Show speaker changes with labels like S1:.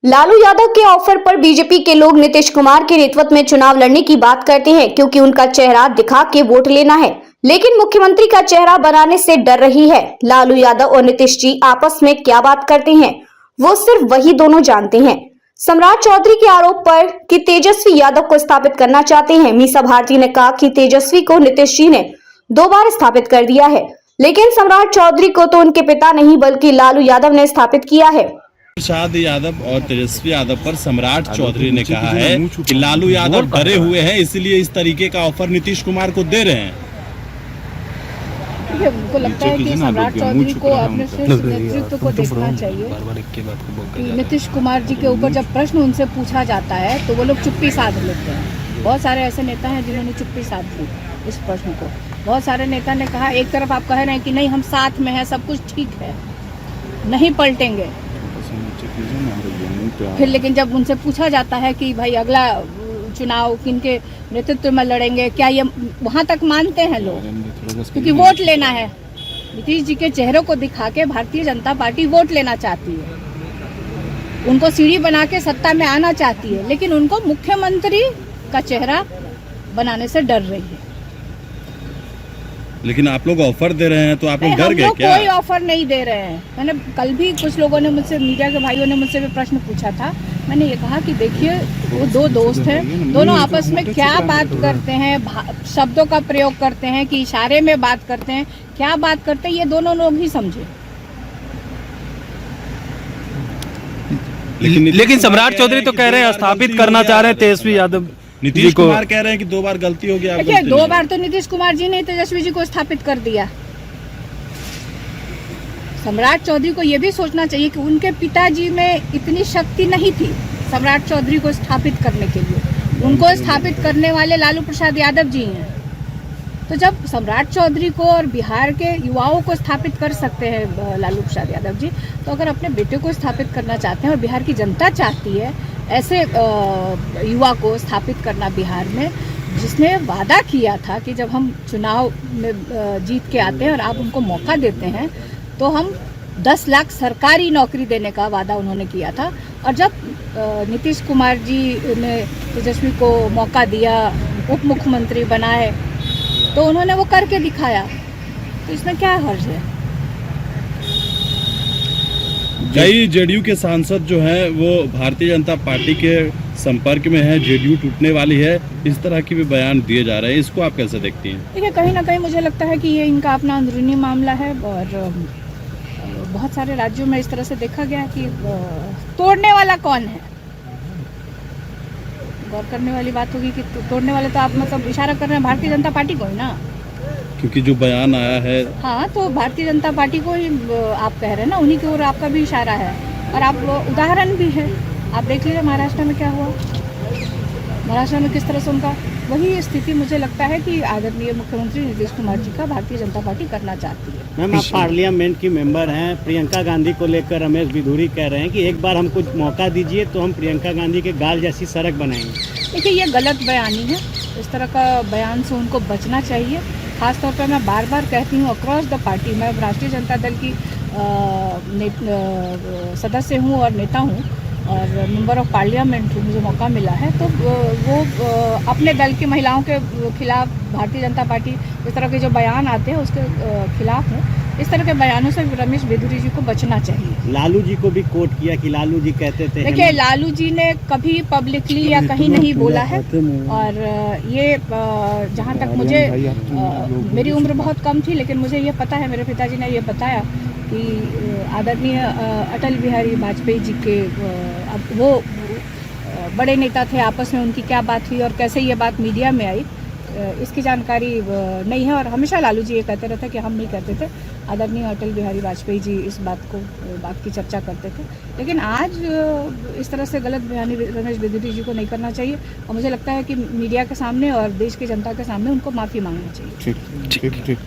S1: लालू यादव के ऑफर पर बीजेपी के लोग नीतीश कुमार के नेतृत्व में चुनाव लड़ने की बात करते हैं क्योंकि उनका चेहरा दिखा के वोट लेना है, लेकिन मुख्यमंत्री का चेहरा बनाने से डर रही है। लालू यादव और नीतीश जी आपस में क्या बात करते हैं वो सिर्फ वही दोनों जानते हैं। सम्राट चौधरी के आरोप पर कि तेजस्वी यादव को स्थापित करना चाहते हैं, मीसा भारती ने कहा कि तेजस्वी को नीतीश जी ने 2 बार स्थापित कर दिया है, लेकिन सम्राट चौधरी को तो उनके पिता नहीं बल्कि लालू यादव ने स्थापित किया है।
S2: प्रसाद यादव और तेजस्वी यादव पर सम्राट चौधरी ने कहा है कि लालू यादव डरे हुए हैं, इसलिए इस तरीके का ऑफर नीतीश कुमार को दे रहे हैं।
S3: उनको लगता है कि सम्राट चौधरी को अपने नेतृत्व को देखना चाहिए। नीतीश कुमार जी के ऊपर जब प्रश्न उनसे पूछा जाता है तो वो लोग चुप्पी साध लेते हैं। बहुत सारे ऐसे नेता हैं जिन्होंने चुप्पी साध ली इस प्रश्न को। बहुत सारे नेता ने कहा, एक तरफ आप कह रहे हैं कि नहीं हम साथ में हैं, सब कुछ ठीक है, नहीं पलटेंगे, फिर लेकिन जब उनसे पूछा जाता है कि भाई अगला चुनाव किनके नेतृत्व में लड़ेंगे, क्या ये वहां तक मानते हैं लोग? क्योंकि वोट लेना है। नीतीश जी के चेहरों को दिखा के भारतीय जनता पार्टी वोट लेना चाहती है, उनको सीढ़ी बना के सत्ता में आना चाहती है, लेकिन उनको मुख्यमंत्री का चेहरा बनाने से डर रही है।
S2: लेकिन आप लोग ऑफर दे रहे हैं तो आप लोग डर गए क्या?
S3: कोई ऑफर नहीं दे रहे हैं। मैंने कल भी कुछ लोगों ने मुझसे, मीडिया के भाइयों ने मुझसे भी प्रश्न पूछा था। मैंने ये कहा कि देखिए वो 2 दोस्त हैं, दोनों आपस में क्या बात करते हैं, शब्दों का प्रयोग करते हैं कि इशारे में बात करते हैं, क्या बात करते हैं ये दोनों लोग ही समझे।
S4: लेकिन सम्राट चौधरी तो कह रहे हैं स्थापित करना चाह रहे हैं तेजस्वी यादव।
S2: नीतीश कुमार कह रहे हैं कि 2 बार गलती हो गई।
S3: देखिए 2 बार तो नीतीश कुमार जी ने तेजस्वी जी को स्थापित कर दिया। सम्राट चौधरी को यह भी सोचना चाहिए कि उनके पिताजी में इतनी शक्ति नहीं थी सम्राट चौधरी को स्थापित करने के लिए। उनको स्थापित करने वाले लालू प्रसाद यादव जी हैं। तो जब सम्राट चौधरी को और बिहार के युवाओं को स्थापित कर सकते हैं लालू प्रसाद यादव जी, तो अगर अपने बेटे को स्थापित करना चाहते हैं और बिहार की जनता चाहती है ऐसे युवा को स्थापित करना बिहार में, जिसने वादा किया था कि जब हम चुनाव में जीत के आते हैं और आप उनको मौका देते हैं तो हम 10 लाख सरकारी नौकरी देने का वादा उन्होंने किया था। और जब नीतीश कुमार जी ने तेजस्वी को मौका दिया, उप मुख्यमंत्री बनाए, तो उन्होंने वो करके दिखाया। तो इसमें क्या हर्ज है?
S2: कई जेडीयू के सांसद जो हैं वो भारतीय जनता पार्टी के संपर्क में हैं, जेडीयू टूटने वाली है, इस तरह की भी बयान दिए जा रहे हैं, इसको आप कैसे देखती हैं?
S3: देखिए कहीं ना कहीं मुझे लगता है कि ये इनका अपना अंदरूनी मामला है और बहुत सारे राज्यों में इस तरह से देखा गया कि तोड़ने वाला कौन है। गौर करने वाली बात होगी कि तोड़ने वाले तो आप मतलब इशारा कर रहे हैं भारतीय जनता पार्टी को ही ना,
S2: क्योंकि जो बयान आया है।
S3: हाँ, तो भारतीय जनता पार्टी को ही आप कह रहे हैं ना, उन्हीं की ओर आपका भी इशारा है। और आप उदाहरण भी है, आप देख लीजिए महाराष्ट्र में क्या हुआ। महाराष्ट्र में किस तरह से उनका वही स्थिति मुझे लगता है कि आदरणीय मुख्यमंत्री नीतीश कुमार जी का भारतीय जनता पार्टी करना चाहती है।
S5: मैम आप पार्लियामेंट की मेंबर हैं, प्रियंका गांधी को लेकर रमेश बिधूरी कह रहे हैं कि एक बार हमको मौका दीजिए तो हम प्रियंका गांधी के गाल जैसी सड़क बनाएंगे।
S3: देखिए ये गलत बयानी है, इस तरह का बयान से उनको बचना चाहिए। खासतौर पर मैं बार बार कहती हूँ अक्रॉस द पार्टी, मैं राष्ट्रीय जनता दल की सदस्य हूँ और नेता हूँ और मेंबर ऑफ पार्लियामेंट मुझे मौका मिला है, तो वो अपने दल की महिलाओं के खिलाफ भारतीय जनता पार्टी इस तरह के जो बयान आते हैं उसके खिलाफ है। इस तरह के बयानों से रमेश बिधूरी जी को बचना चाहिए।
S5: लालू जी को भी कोट किया कि लालू जी कहते थे।
S3: देखिए लालू जी ने कभी पब्लिकली या कहीं नहीं बोला है और ये जहाँ तक मुझे मेरी उम्र बहुत कम थी, लेकिन मुझे ये पता है, मेरे पिताजी ने ये बताया कि आदरणीय अटल बिहारी वाजपेयी जी के अब वो बड़े नेता थे, आपस में उनकी क्या बात हुई और कैसे ये बात मीडिया में आई, इसकी जानकारी नहीं है। और हमेशा लालू जी ये कहते रहते कि हम नहीं कहते थे, आदरणीय अटल बिहारी वाजपेयी जी इस बात की चर्चा करते थे। लेकिन आज इस तरह से गलत बयानी रमेश बिधूरी जी को नहीं करना चाहिए और मुझे लगता है कि मीडिया के सामने और देश की जनता के सामने उनको माफ़ी मांगनी चाहिए।
S4: ठीक।